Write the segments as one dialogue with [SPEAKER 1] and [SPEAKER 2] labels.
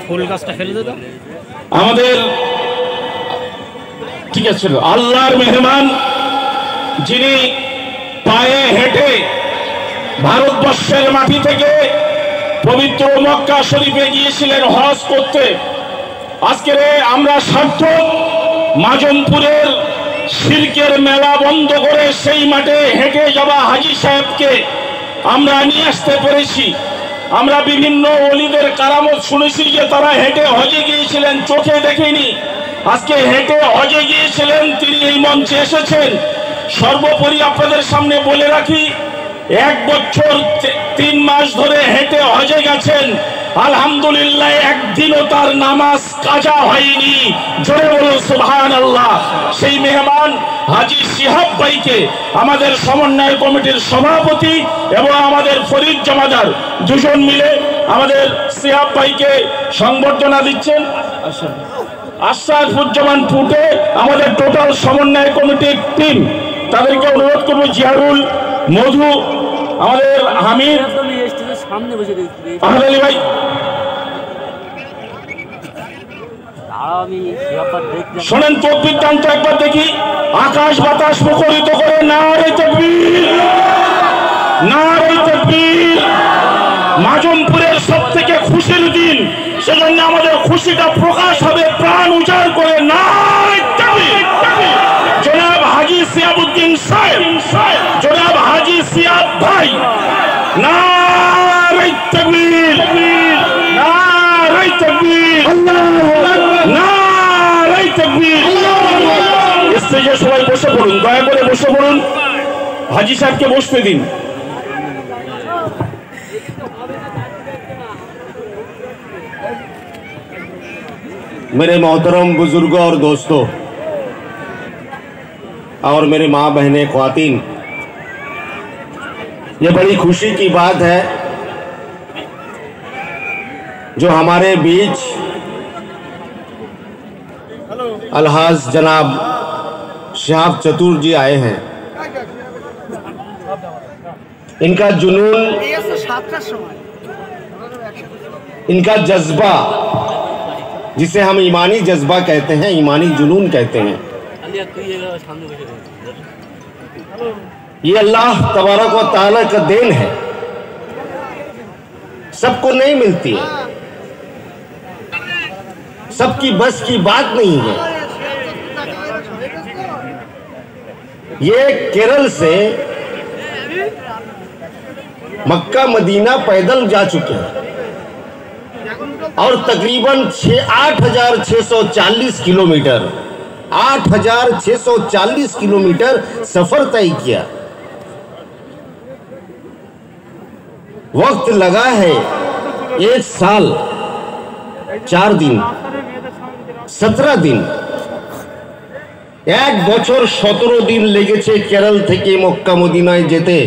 [SPEAKER 1] ফুল গাছটা ফেলে দে তো
[SPEAKER 2] আমাদের ঠিক আছে। আল্লাহর মেহমান যিনি পায়ে হেঁটে ভারতবর্ষের মাটি থেকে পবিত্র মক্কা শরীফে গিয়েছিলেন হজ করতে। আজকে আমরা সার্থক মাজমপুরের শিরকের মেলা বন্ধ করে সেই মাঠে হেঁটে যাওয়া হাজী সাহেবকে আমরা নিয়ে আসতে পেরেছি। আমরা বিভিন্ন ওলিদের কারামত শুনেছি যে তারা হেঁটে হজে গিয়েছিলেন, চোখে দেখেনি। আজকে হেঁটে হজে গিয়েছিলেন, তিনি এই মঞ্চে এসেছেন। সর্বোপরি আপনাদের সামনে বলে রাখি, 1 বছর 3 মাস ধরে হেঁটে হজে গেছেন, আলহামদুলিল্লাহ একদিনও তার নামাজ কাজা হয়নি। জোরে বলুন সুবহানাল্লাহ। সেই মেহমান হাজী শিহাব ভাইকে আমাদের সমন্বয় কমিটির সভাপতি এবং আমাদের ফরিদ জমাদার দুজন মিলে আমাদের শিহাব ভাইকে সংবর্ধনা দিচ্ছেন। আশরাফুজ্জামান পুটে আমাদের টোটাল সমন্বয় কমিটির টিম, তাদেরকে অনুরোধ করবো, জিয়ারুল, মধু, আমাদের হামিদ, আহমদ আলী ভাই। শোনেন তকবীর টানতো একবার দেখি, আকাশ বাতাস মুখরিত করে নারে তাকবীর, নারে তাকবীর। মাজমপুরের সব থেকে খুশির দিন, সেজন্য আমাদের খুশিটা প্রকাশ হবে প্রাণ উজাড় করে নারে তাকবীর। জনাব হাজী সিয়াবউদ্দিন সাহেব, জনাব হাজী সিয়াব ভাই, নারে তাকবীর, নারে তাকবীর, নারে তাকবীর। স্টেজে সবাই বসে পড়ুন, দয়া করে বসে পড়ুন। হাজী সাহেবকে বসতে দিন।
[SPEAKER 3] मेरे मोहतरम बुजुर्गों और दोस्तों और मेरे माँ बहनें ख्वातीन, ये बड़ी खुशी की बात है जो हमारे बीच अलहाज जनाब शिहाब चतुर जी आए हैं। इनका जुनून, इनका जज्बा, जिसे हम ईमानी जज्बा कहते हैं, ईमानी जुनून कहते हैं, ये अल्लाह तबारक व तआला का देन है। सबको नहीं मिलती है, सबकी बस की बात नहीं है। ये केरल से मक्का मदीना पैदल जा चुके हैं और तकरीबन 8,640 किलोमीटर 8,640 किलोमीटर सफर तय किया। वक्त लगा है 1 साल 4 दिन 17 दिन, 1 বছর 17 দিন লেগেছে কেরল থেকে মক্কা মদিনায় যেতে,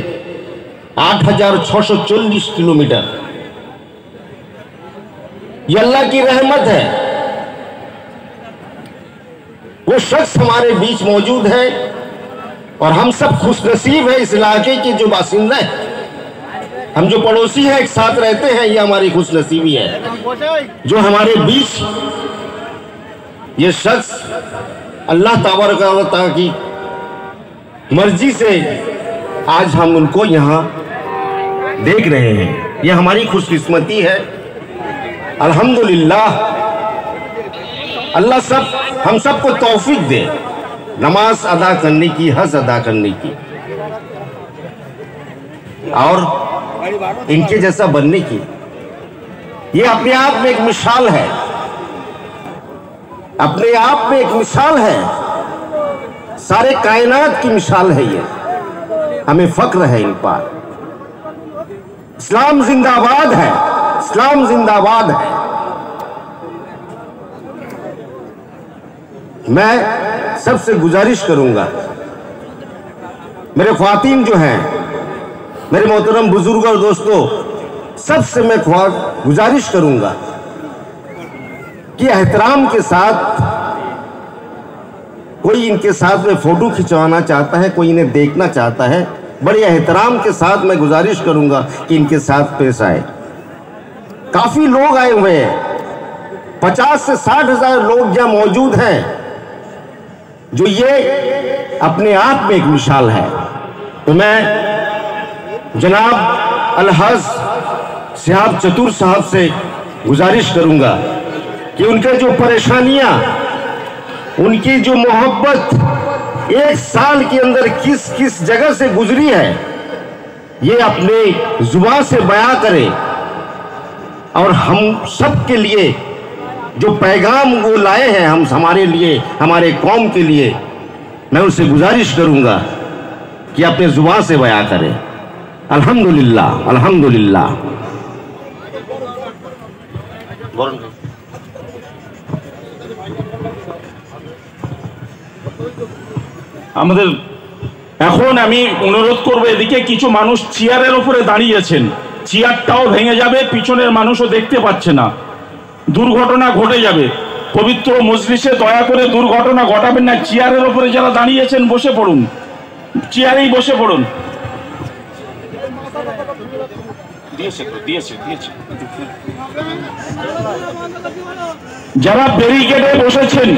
[SPEAKER 3] 8,640 किलोमीटर। ये अल्लाह की रहमत है। वो शख्स हमारे बीच मौजूद है और हम सब खुशनसीब है इस इलाके के जो बासिंदा है, हम जो पड़ोसी हैं, एक साथ रहते हैं, ये हमारी खुशनसीबी है। जो हमारे बीच ये शख्स अल्लाह तबारक व तआला की मर्जी से आज हम उनको यहाँ देख रहे हैं, ये हमारी खुशकिस्मती है। अल्हम्दुलिल्लाह, अल्लाह हम सबको तौफीक दे नमाज अदा करने की, हज अदा करने की और इनके जैसा बनने की। ये अपने आप में एक मिसाल है, अपने आप में एक मिसाल है, सारे कायनात की मिसाल है। ये हमें फक्र है इन पर। इस्लाम जिंदाबाद है, इस्लाम जिंदाबाद है। मैं सबसे गुजारिश करूंगा, मेरे ख्वातीन जो हैं, मेरे मोहतरम बुजुर्ग और दोस्तों, सबसे मैं गुजारिश करूंगा कि एहतराम के साथ कोई इनके साथ में फोटो खिंचवाना चाहता है, कोई इन्हें देखना चाहता है, बड़े एहतराम के साथ मैं गुजारिश करूंगा कि इनके साथ पेश आए। काफी लोग आए हुए हैं, 50 से 60 हजार लोग यहाँ मौजूद हैं, जो ये अपने आप में एक मिसाल है। तो मैं जनाब अलहाज सिहाब चतुर साहब से गुजारिश करूंगा कि उनके जो परेशानियां, उनकी जो मोहब्बत एक साल के अंदर किस किस जगह से गुजरी है, ये अपने जुबान से बयां करें और हम सब के लिए जो पैगाम वो लाए हैं हम हमारे लिए, हमारे कौम के लिए, मैं उनसे गुजारिश करूंगा कि अपने जुबान से बयां करें। अल्हम्दुलिल्लाह अल्हम्दुलिल्लाह।
[SPEAKER 2] আমাদের এখন আমি অনুরোধ করব, এদিকে কিছু মানুষ চেয়ারের উপরে দাঁড়িয়েছেন, চেয়ারটাও ভেঙে যাবে, পিছনের মানুষও দেখতে পাচ্ছে না, দুর্ঘটনা ঘটে যাবে। পবিত্র মজলিসে দয়া করে দুর্ঘটনা ঘটাবেন না। চেয়ারের উপরে যারা দাঁড়িয়েছেন বসে পড়ুন, চেয়ারেই বসে পড়ুন। যারা ব্যারিকেডে বসেছেন,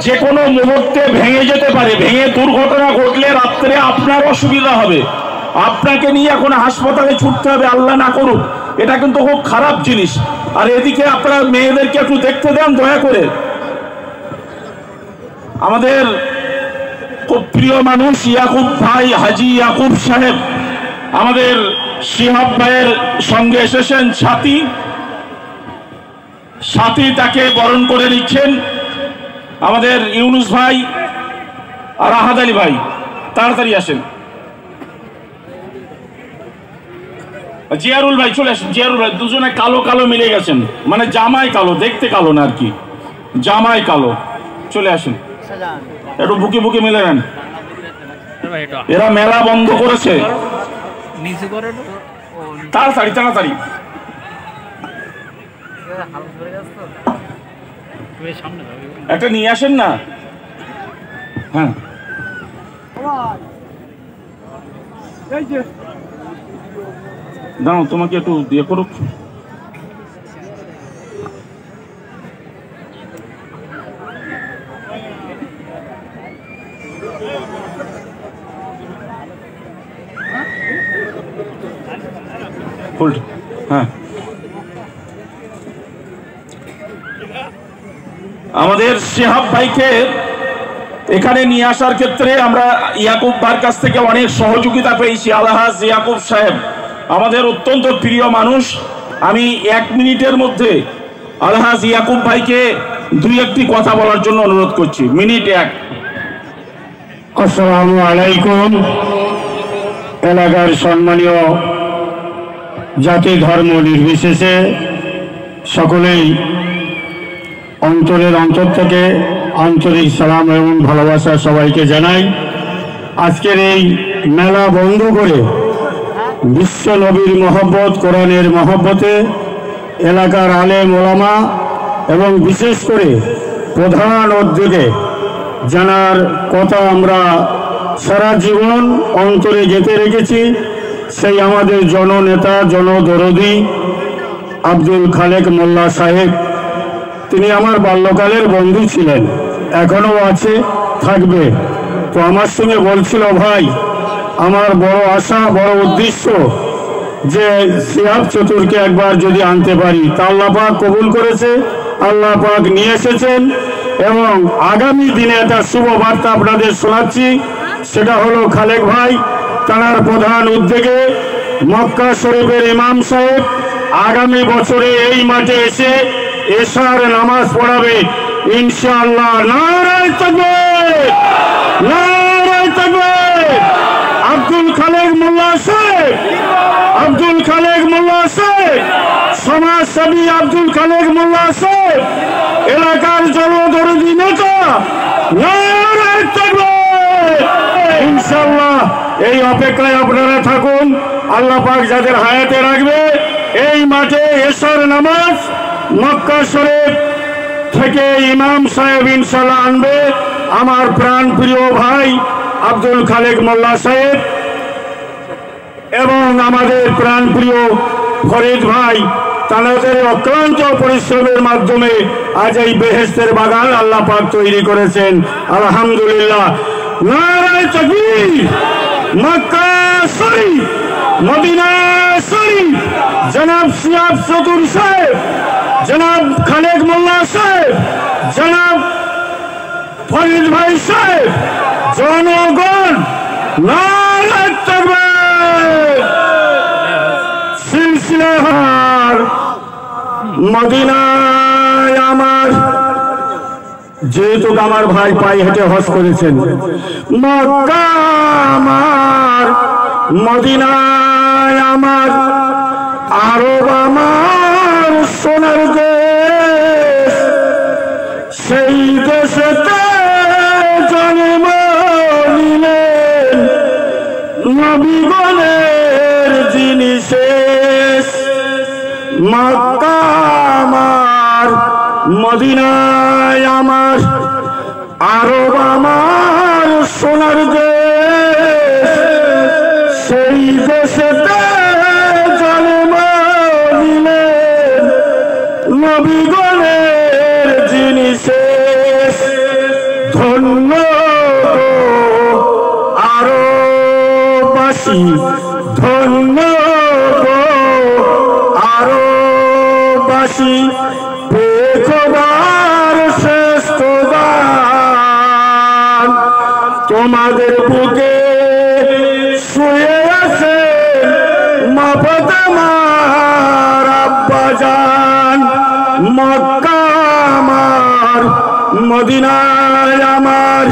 [SPEAKER 2] যে কোনো মুহূর্তে ভেঙে যেতে পারে, ভেঙে দুর্ঘটনা ঘটলে রাত্রে আপনার অসুবিধা হবে, আপনাকে নিয়ে এখন হাসপাতালে ছুটতে হবে, আল্লাহ না করুক। এটা কিন্তু খুব খারাপ জিনিস। আর এদিকে আপনার মেয়েদেরকে একটু দেখতে দেন দয়া করে। আমাদের খুব প্রিয় মানুষ ইয়াকুব ভাই, হাজি ইয়াকুব সাহেব আমাদের শিহাব ভাইয়ের সঙ্গে এসেছেন, সাথী তাকে বরণ করে নিচ্ছেন। আমাদের ইউনুস ভাই আর আহাদ আলী ভাই তাড়াতাড়ি আসেন। জিয়ারুল ভাই চলে আসেন। জিয়ারুল ভাই, দুজনে কালো কালো মিলে গেছেন, মানে জামাই কালো, দেখতে কালো না আর কি, জামাই কালো। চলে আসেন, একটু বুকে বুকে মিলে নেন। এরা মেলা বন্ধ করেছে, তাড়াতাড়ি তাড়াতাড়ি। একটা নিয়ে আসেন না। হ্যাঁ, দাও তোমাকে একটু দিয়ে করুক। হ্যাঁ, আমাদের শিহাব ভাইকে এখানে নিয়ে আসার ক্ষেত্রে আমরা ইয়াকুব ভাইয়ের কাছ থেকে অনেক সহযোগিতা পেয়েছি। আলহাজ ইয়াকুব সাহেব আমাদের অত্যন্ত প্রিয় মানুষ। আমি 1 মিনিটের মধ্যে আলহাজ ইয়াকুব ভাইকে 2-1টি কথা বলার জন্য অনুরোধ করছি। মিনিট 1।
[SPEAKER 4] আসসালামু আলাইকুম। এলাকার সম্মানীয় জাতি ধর্ম নির্বিশেষে সকলেই অন্তরের অন্তর থেকে আন্তরিক সালাম এবং ভালোবাসা সবাইকে জানাই। আজকের এই মেলা বন্ধ করে বিশ্ব নবীর মহব্বত, কোরআনের মহব্বতে এলাকার আলেম ওলামা এবং বিশেষ করে প্রধান উদ্যোগে জানার কথা আমরা সারা জীবন অন্তরে গেঁথে রেখেছি। সেই আমাদের জননেতা, জনদরদী আব্দুল খালেক মোল্লা সাহেব, তিনি আমার বাল্যকালের বন্ধু ছিলেন, এখনও আছে, থাকবে। তো আমার সঙ্গে বলছিল, ভাই আমার বড় আশা, বড় উদ্দেশ্য যে শিহাব চতুরকে একবার যদি আনতে পারি, তা আল্লাহ পাক কবুল করেছে, আল্লাহ পাক নিয়ে এসেছেন। এবং আগামী দিনে একটা শুভ বার্তা আপনাদের শোনাচ্ছি, সেটা হলো খালেক ভাই তাঁর প্রধান উদ্যোগে মক্কা শরীফের ইমাম সাহেব আগামী বছরে এই মাঠে এসে এশার নামাজ পড়াবে ইনশাআল্লাহ। নারায়ে তাকবীর, নারায়ে তাকবীর। আব্দুল খালেক মোল্লা সাহেব, আব্দুল খালেক মোল্লা সাহেব, সমাজসেবী আব্দুল খালেক মোল্লা সাহেব, এলাকার জনদরদী নেতা, নারায়ে তাকবীর। ইনশাআল্লাহ এই অপেক্ষায় আপনারা থাকুন। আল্লাহ পাক যাদের হায়াতে রাখবে, এই মাঠে এশার নামাজ মক্কা শরীফ থেকে ইমাম সাহেব ইনশাআল্লাহ আনবে আমার প্রাণ প্রিয় ভাই আব্দুল খালেক মোল্লা সাহেব। এবং আমাদের প্রাণপ্রিয় ফরিদ ভাই তাদের অক্লান্ত পরিশ্রমের মাধ্যমে আজ এই বেহেশতের বাগান আল্লাহ পাক তৈরি করেছেন। আলহামদুলিল্লাহ। নারায়ে তাকবীর। মক্কা শরীফ, মদিনা শরীফ, জনাব সিয়াব চতুর সাহেব, জনাব খালেক মোল্লা সাহেব, জনাব ফরিদ ভাই সাহেব, জনগণ নারায়ে তাকবীর। সিলসিলাহার মদিনায় আমার, যেহেতু আমার ভাই পায়ে হেঁটে হজ করেছেন, মক্কা আমার, মদিনায় আমার, আরব আমার সোনার দেশ, সেই দেশেতে জন্ম নিলেন নবীগণের যিনি শেষ। মক্কা আমার, মদিনায় আমার, আরব আমার সোনার দেশ, সেই দেশেতে জন্ম নিলেন নবীগণের যিনি শেষ। ধন্য আরববাসী, ধন্য আরববাসী, খোদার শ্রেষ্ঠ দান। তোমাদের বুকে শুয়ে আছে মা ফাতেমার আব্বাজান। মক্কা আমার, মদিনায় আমার,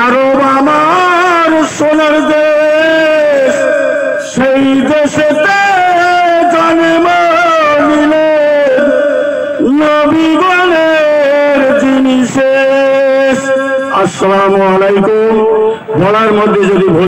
[SPEAKER 4] আরব আমার সোনার দেশ, সেই দেশেতে জন্ম নিলেন নবীগণের যিনি শেষ। আসসালামু আলাইকুম। বলার মধ্যে যদি